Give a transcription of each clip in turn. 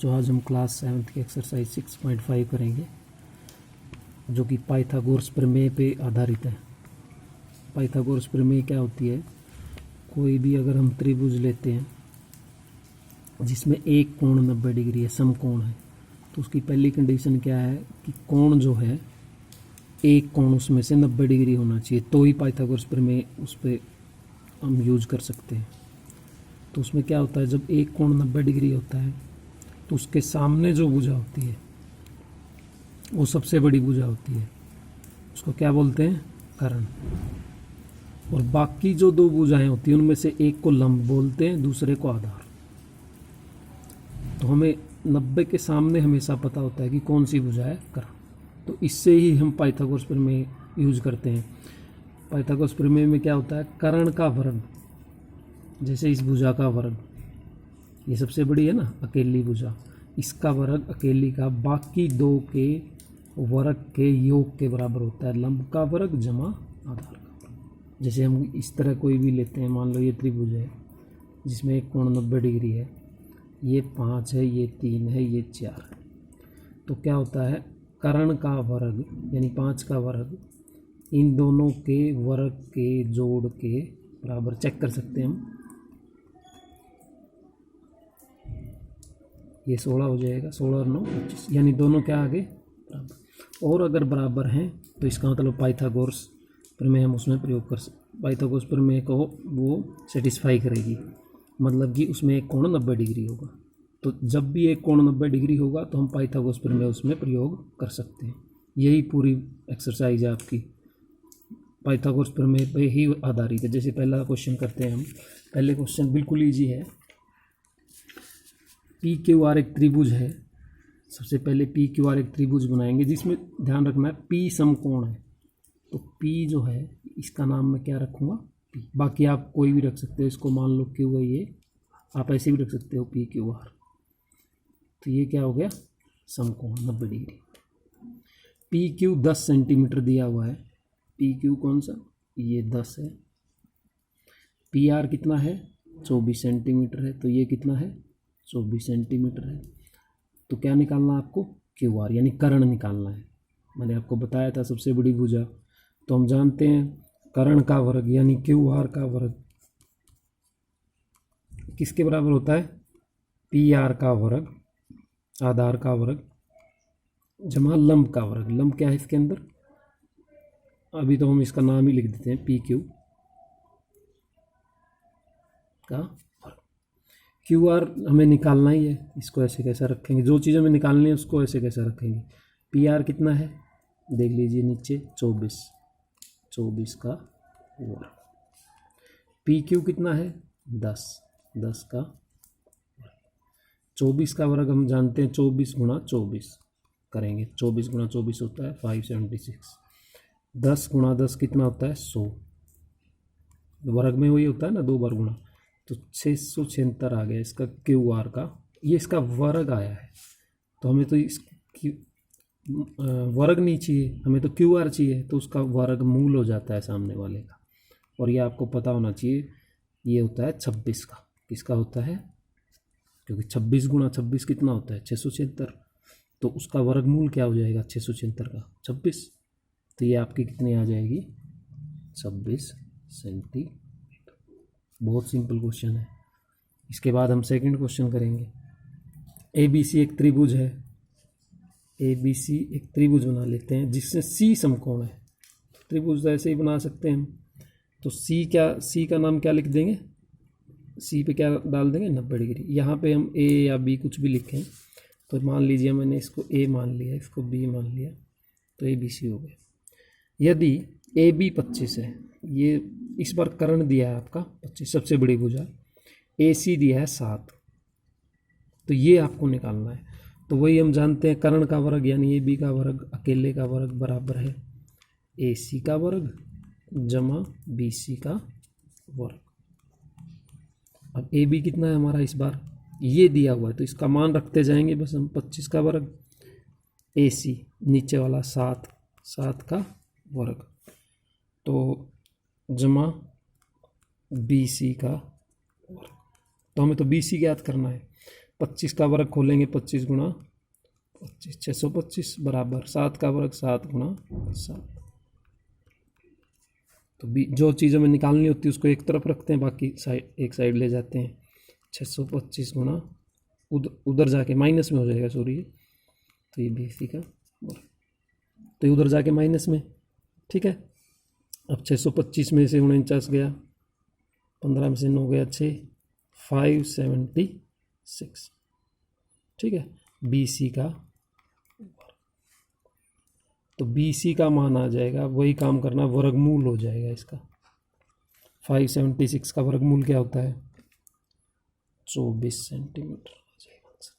बच्चों, आज हम क्लास 7 की एक्सरसाइज 6.5 करेंगे जो कि पाइथागोरस प्रमेय पे आधारित है। पाइथागोरस प्रमेय क्या होती है? कोई भी अगर हम त्रिभुज लेते हैं जिसमें एक कोण 90 डिग्री है, समकोण है, तो उसकी पहली कंडीशन क्या है कि कोण जो है एक कोण उसमें से 90 डिग्री होना चाहिए, तो ही पाइथागोरस प्रमेय उस पर हम यूज कर सकते हैं। तो उसमें क्या होता है, जब एक कोण 90 डिग्री होता है तो उसके सामने जो भुजा होती है वो सबसे बड़ी भुजा होती है, उसको क्या बोलते हैं? कर्ण। और बाकी जो दो भुजाएं होती हैं उनमें से एक को लंब बोलते हैं, दूसरे को आधार। तो हमें 90 के सामने हमेशा पता होता है कि कौन सी भुजा है? कर्ण। तो इससे ही हम पाइथागोरस प्रमेय यूज करते हैं। पाइथागोरस प्रमेय में क्या होता है? कर्ण का वर्ग, जैसे इस भुजा का वर्ग, ये सबसे बड़ी है ना अकेली भुजा, इसका वर्ग अकेली का बाकी दो के वर्ग के योग के बराबर होता है। लंब का वर्ग जमा आधार का वर्ग। जैसे हम इस तरह कोई भी लेते हैं, मान लो ये त्रिभुज है जिसमें एक कोण 90 डिग्री है, ये 5 है, ये 3 है, ये 4 है, तो क्या होता है? कर्ण का वर्ग यानी 5 का वर्ग इन दोनों के वर्ग के जोड़ के बराबर। चेक कर सकते हैं हम, ये 16 हो जाएगा, 16 और 9 25, यानी दोनों क्या आगे बराबर। और अगर बराबर हैं तो इसका मतलब पाइथागोरस प्रमेय हम उसमें प्रयोग कर सकते। पाइथागोरस प्रमेय को वो सेटिस्फाई करेगी, मतलब कि उसमें एक कोण 90 डिग्री होगा। तो जब भी एक कोण 90 डिग्री होगा तो हम पाइथागोरस प्रमेय उसमें प्रयोग कर सकते हैं। यही पूरी एक्सरसाइज है आपकी, पाइथागोरस प्रमेय पे ही आधारित है। जैसे पहला क्वेश्चन करते हैं हम। पहले क्वेश्चन बिल्कुल ईजी है। पी क्यू आर एक त्रिभुज है। सबसे पहले पी क्यू आर एक त्रिभुज बनाएंगे जिसमें ध्यान रखना है पी समकोण है। तो पी जो है इसका नाम मैं क्या रखूँगा? पी। बाकी आप कोई भी रख सकते हो, इसको मान लो क्यू है, ये आप ऐसे भी रख सकते हो पी क्यू आर। तो ये क्या हो गया? समकोण 90 डिग्री। पी क्यू 10 सेंटीमीटर दिया हुआ है। पी क्यू कौन सा? ये 10 है। पी आर कितना है? 24 सेंटीमीटर है। तो ये कितना है? 24 सेंटीमीटर है। तो क्या निकालना है आपको? क्यू आर यानी कर्ण निकालना है। मैंने आपको बताया था सबसे बड़ी भुजा। तो हम जानते हैं कर्ण का वर्ग यानी क्यू आर का वर्ग किसके बराबर होता है? पी आर का वर्ग, आधार का वर्ग, जमा लंब का वर्ग। लंब क्या है इसके अंदर? अभी तो हम इसका नाम ही लिख देते हैं पी क्यू का वर्ग। क्यू आर हमें निकालना ही है, इसको ऐसे कैसा रखेंगे? जो चीज़ हमें निकालनी है उसको ऐसे कैसा रखेंगे? पी आर कितना है देख लीजिए नीचे, 24 का वर्ग। पी क्यू कितना है? 10 का वर्ग। 24 का वर्ग हम जानते हैं 24 गुणा 24 करेंगे। 24 गुणा 24 होता है 576। 10 गुणा 10 कितना होता है? 100। वर्ग में वही होता है ना, 2 बार गुणा, तो 676 आ गया इसका क्यू आर का। ये इसका वर्ग आया है, तो हमें तो इसकी वर्ग नहीं चाहिए, हमें तो क्यू आर चाहिए। तो उसका वर्ग मूल हो जाता है सामने वाले का। और ये आपको पता होना चाहिए, ये होता है 26 का। किसका होता है? क्योंकि 26 गुणा 26 कितना होता है? 676। तो उसका वर्गमूल क्या हो जाएगा? 676 का 26। तो ये आपकी कितनी आ जाएगी? 26 सेंटीमीटर। बहुत सिंपल क्वेश्चन है। इसके बाद हम सेकंड क्वेश्चन करेंगे। ए बी सी एक त्रिभुज है। ए बी सी एक त्रिभुज बना लेते हैं जिससे सी समकोण है। त्रिभुज तो ऐसे ही बना सकते हैं हम। तो सी क्या, सी का नाम क्या लिख देंगे? सी पे क्या डाल देंगे? 90 डिग्री। यहाँ पे हम ए या बी कुछ भी लिखें, तो मान लीजिए मैंने इसको ए मान लिया, इसको बी मान लिया, तो ए बी सी हो गया। यदि ए बी 25 है, ये इस बार कर्ण दिया है आपका 25, सबसे बड़ी भुजा। ए सी दिया है 7, तो ये आपको निकालना है। तो वही हम जानते हैं कर्ण का वर्ग यानी ए बी का वर्ग अकेले का वर्ग बराबर है ए सी का वर्ग जमा बी सी का वर्ग। अब ए बी कितना है हमारा? इस बार ये दिया हुआ है तो इसका मान रखते जाएंगे बस हम। 25 का वर्ग, ए सी नीचे वाला 7 का वर्ग, तो जमा बी सी का वर्ग। तो हमें तो बी सी ज्ञात करना है। 25 का वर्ग खोलेंगे, 25 गुणा 25 625 बराबर 7 का वर्ग 7 गुणा 7। तो जो चीज़ हमें निकालनी होती है उसको एक तरफ रखते हैं, बाकी साइड एक साइड ले जाते हैं। 625 गुणा उधर जाके माइनस में हो जाएगा, सॉरी, तो ये BC का, तो ये उधर जाके माइनस में, ठीक है। अब 625 में से 49 गया, 15 में से 9 गया 6, 576, ठीक है। BC का, तो BC का मान आ जाएगा, वही काम करना, वर्गमूल हो जाएगा इसका। 576 का वर्गमूल क्या होता है? 24 सेंटीमीटर,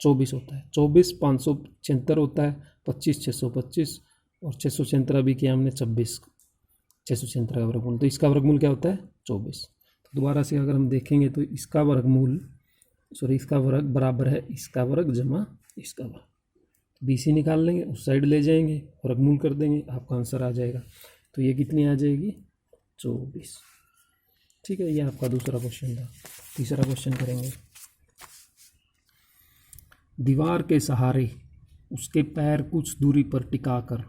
24 होता है। 24 576 होता है, 25 625, और 676 अभी किया हमने 26, 676 का वर्गमूल, तो इसका वर्गमूल क्या होता है? 24। तो दोबारा से अगर हम देखेंगे तो इसका वर्गमूल, सॉरी, इसका वर्ग बराबर है इसका वर्ग जमा इसका वर्ग। BC निकाल लेंगे, उस साइड ले जाएंगे, वर्गमूल कर देंगे, आपका आंसर आ जाएगा। तो ये कितनी आ जाएगी? 24, ठीक है। ये आपका दूसरा क्वेश्चन था। तीसरा क्वेश्चन करेंगे। दीवार के सहारे उसके पैर कुछ दूरी पर टिकाकर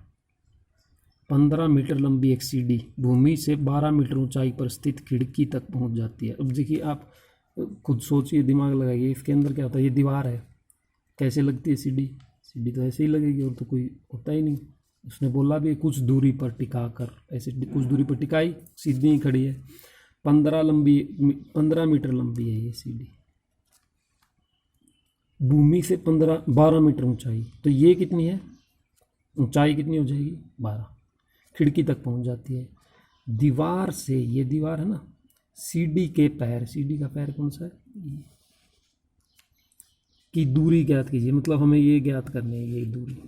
15 मीटर लंबी एक सीढ़ी भूमि से 12 मीटर ऊंचाई पर स्थित खिड़की तक पहुंच जाती है। अब देखिए, आप खुद सोचिए, दिमाग लगाइए, इसके अंदर क्या होता है? ये दीवार है, कैसे लगती है सीढ़ी? सीढ़ी तो ऐसे ही लगेगी, और तो कोई होता ही नहीं। उसने बोला भी कुछ दूरी पर टिका कर, ऐसे कुछ दूरी पर टिकाई, सीधी ही खड़ी है। 15 मीटर लंबी है ये सीढ़ी, भूमि से 12 मीटर ऊंचाई, तो ये कितनी है? ऊंचाई कितनी हो जाएगी? 12। खिड़की तक पहुंच जाती है। दीवार से, ये दीवार है ना, सीढ़ी के पैर, सीढ़ी का पैर कौन सा है? की दूरी ज्ञात कीजिए, मतलब हमें ये ज्ञात करनी है, ये दूरी,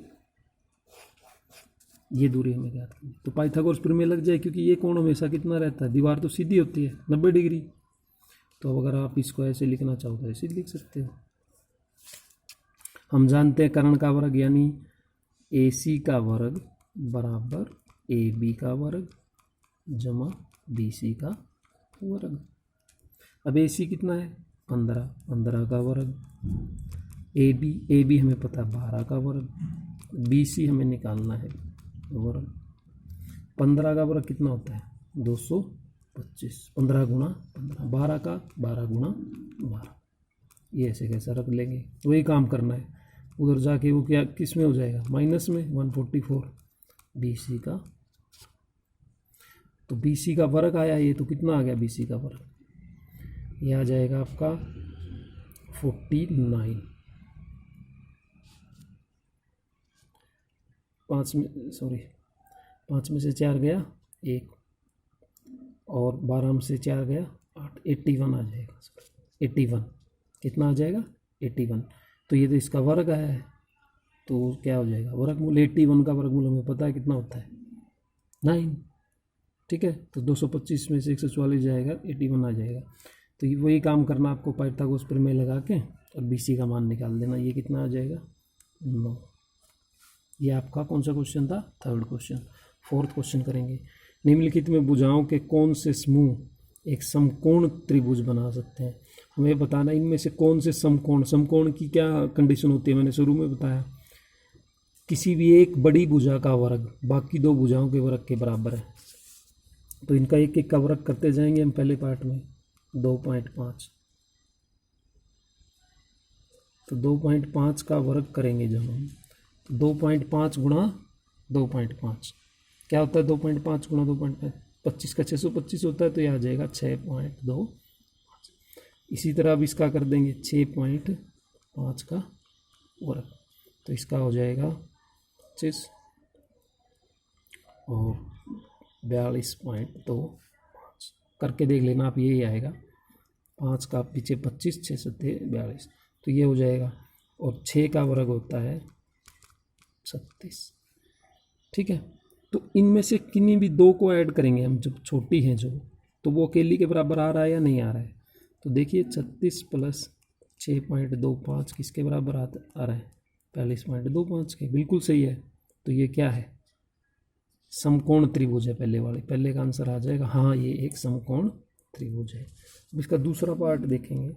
ये दूरी हमें ज्ञात करनी है। तो पाइथागोरस प्रमेय लग जाए, क्योंकि ये कोण हमेशा कितना रहता है? दीवार तो सीधी होती है 90 डिग्री। तो अगर आप इसको ऐसे लिखना चाहो तो ऐसे लिख सकते हो। हम जानते हैं कर्ण का वर्ग यानी AC का वर्ग बराबर AB का वर्ग जमा BC का वर्ग। अब AC कितना है? 15, 15 का वर्ग। AB हमें पता है 12 का वर्ग। BC हमें निकालना है वर्ग। 15 का वर्ग कितना होता है? 225। 15 गुणा 15, 12 का 12 गुणा 12, ये ऐसे कैसा रख लेंगे? वही काम करना है, उधर जाके वो क्या किस में हो जाएगा? माइनस में। 144 BC का, तो BC का वर्ग आया ये, तो कितना आ गया BC का वर्ग? ये आ जाएगा आपका 49। 5 में से 4 गया 1, और 12 में से 4 गया 8, 81 आ जाएगा। 81 कितना आ जाएगा? 81। तो ये तो इसका वर्ग है, तो क्या हो जाएगा? वर्गमूल। 81 का वर्गमूल हमें पता है कितना होता है? 9, ठीक है। तो 225 में से 144 जाएगा, 81 आ जाएगा। तो वही काम करना आपको, पाइथागोरस प्रमेय लगा के, और BC का मान निकाल देना। ये कितना आ जाएगा? 9। ये आपका कौन सा क्वेश्चन था? Third question. फोर्थ क्वेश्चन करेंगे। निम्नलिखित में भुजाओं के कौन से समूह एक समकोण त्रिभुज बना सकते हैं? हमें बताना इनमें से कौन से समकोण, समकोण की क्या कंडीशन होती है? मैंने शुरू में बताया, किसी भी एक बड़ी भुजा का वर्ग बाकी दो भुजाओं के वर्ग के बराबर है। तो इनका एक एक का वर्ग करते जाएंगे हम पहले पार्ट में। 2.5, तो 2.5 का वर्ग करेंगे जब हम, 2.5 गुणा 2.5 क्या होता है? 2.5 गुणा 2.5 25 का 625 होता है, तो यह आ जाएगा 6.25। इसी तरह अब इसका कर देंगे 6.5 का वर्ग, तो इसका हो जाएगा 25 और 42.25 करके देख लेना आप, यही आएगा। 5 का पीछे 25, 6 सत्ते 42, तो ये हो जाएगा। और 6 का वर्ग होता है 36, ठीक है। तो इनमें से किन्हीं भी दो को ऐड करेंगे हम, जब छोटी हैं जो, तो वो अकेली के बराबर आ रहा है या नहीं आ रहा है? तो देखिए 36 प्लस 6.25 किसके बराबर आ रहा है? 42.25 के, बिल्कुल सही है। तो ये क्या है? समकोण त्रिभुज है। पहले का आंसर आ जाएगा, हाँ ये एक समकोण त्रिभुज है। अब इसका दूसरा पार्ट देखेंगे।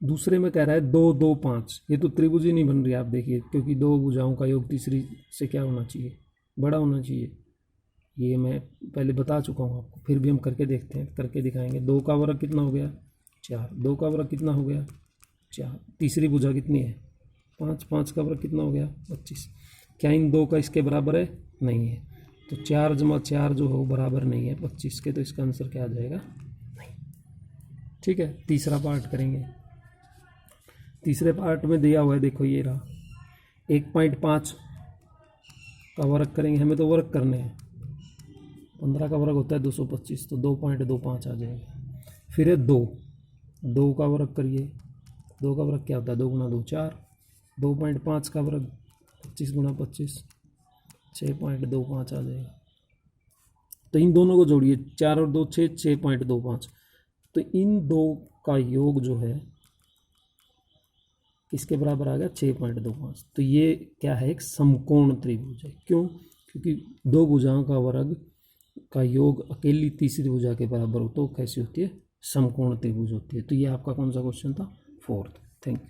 दूसरे में कह रहा है 2 2 5, ये तो त्रिभुज ही नहीं बन रही, आप देखिए, क्योंकि दो भुजाओं का योग तीसरी से क्या होना चाहिए, बड़ा होना चाहिए। ये मैं पहले बता चुका हूँ आपको, फिर भी हम करके देखते हैं, करके दिखाएंगे। 2 का वर्ग कितना हो गया 4, 2 का वर्ग कितना हो गया 4, तीसरी भुजा कितनी है 5, 5 का वर्ग कितना हो गया 25। क्या इन दो का इसके बराबर है, नहीं है, तो 4 जमा 4 जो हो बराबर नहीं है 25 के, तो इसका आंसर क्या आ जाएगा, नहीं। ठीक है, तीसरा पार्ट करेंगे। तीसरे पार्ट में दिया हुआ है, देखो ये रहा, 1.5 का वर्ग करेंगे, हमें तो वर्ग करने हैं, 15 का वर्ग होता है 225, तो 2.25 आ जाएगा। फिर है 2, 2 का वर्ग करिए, 2 का वर्ग क्या होता है 2 गुना 2 4, 2.5 का वर्ग 25 गुना 25, 6.25 आ जाएगा। तो इन दोनों को जोड़िए, 4 और 2 6, 6.25, तो इन दो का योग जो है किसके बराबर आ गया 6.25। तो ये क्या है, एक समकोण त्रिभुज है। क्यों, क्योंकि दो भुजाओं का वर्ग का योग अकेली तीसरी भुजा के बराबर हो तो कैसी होती है, समकोण त्रिभुज होती है। तो ये आपका कौन सा क्वेश्चन था, 4th। Thank you.